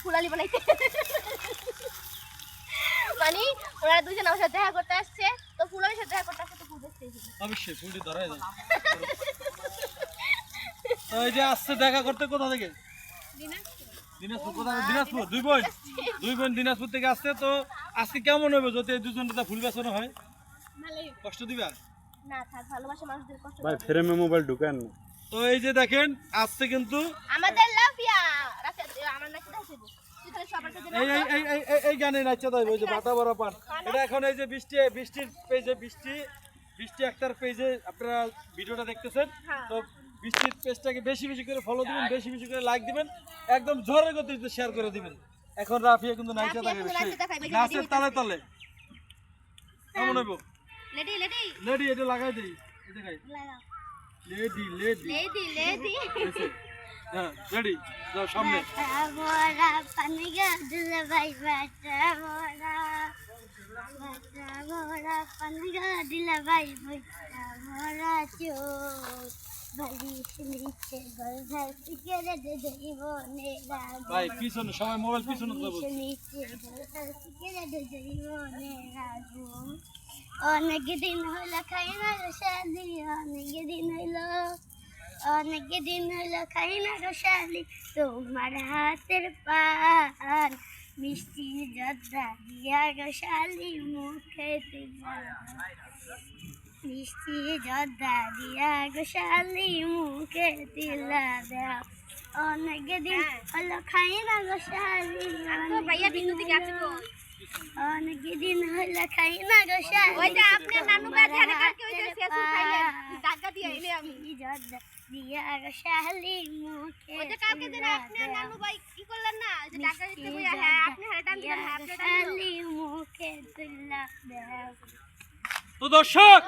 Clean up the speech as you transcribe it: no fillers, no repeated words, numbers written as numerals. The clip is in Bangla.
ফুলালি বানাইতে। মানে ওরা দুজন আমার সাথে দেখা করতে আসছে, তো ফুলালির সাথে দেখা করতে আসছে, তো ফুল দেখতে এসেছে। অবশ্যই ফুলটি ধরাই দাও। তো এই যে আসছে দেখা করতে কোথা থেকে? দিনাজপুর। কোথা থেকে? দিনাজপুর। দুই বোন দিনাজপুর থেকে আসছে। তো আজকে কেমন হবে যদি এই দুজনটা ফুল বেচানো হয়? কষ্ট দিবা না, থাক, ভালোবাসা মানুষদের কষ্ট ভাই ফ্রেমে মোবাইল ঢুকান না। তো এই যে দেখেন আসছে কিন্তু আমাদের লাফিয়া রাতে আমার নাকি দাইছে তুই তাহলে সবার কাছে এই এই এই এই এই গানে নাচতে দেয় ওই যে বাটা বড় পান। এটা এখন এই যে বৃষ্টির পেজে বৃষ্টি একটার পেজে আপনারা ভিডিওটা দেখতেছেন। তো বৃষ্টির পেজটাকে বেশি বেশি করে ফলো দিবেন, বেশি বেশি করে লাইক দিবেন, একদম জোরে গতিতে শেয়ার করে দিবেন। এখন রাফিয়া কিন্তু নাচতে থাকবে, নাচের তালে তালে কেমন হইব? লেডি এটা লাগাই দেই, এটা গাই লেডি হ্যাঁ রেডি যাও সামনে। মোরা পানি গাদুলে ভাই বাটা মোরা পানি গাদুলে ভাই বাটা মোরা চো বালিশ নিচে গলধার সিগারেট দেইব নেরা ভাই পিছনে সবাই মোবাইল পিছনে দাও। নিচে গলধার সিগারেট দেইব নেরা অনেক দিন হইল খাই না রসালি, অনেক দিন হইল খাই না রসালি, তোমার হাতের পান মিষ্টি জর্দা দিয়া রসালি মুখে দিলা, মিষ্টি জর্দা দিয়া রসালি মুখে দিলা দেও। অনেক দিন হইল খাই না রসালি, অনেক দিন হইল খাই না রসালি, ওইটা আপনার নানু বাজারে কালকে ওই যে ফেসবুক খাইলেন টাকা দিয়ে আইলে আমি জর্দা দিয়া রসালি মুখে, ওইটা কালকে দিন আপনার নানু ভাই কি করলেন না যে টাকা দিতে বইয়া, হ্যাঁ আপনি হারাটান দিলেন, হ্যাঁ আপনি রসালি মুখে দিলা দেও। তো দর্শক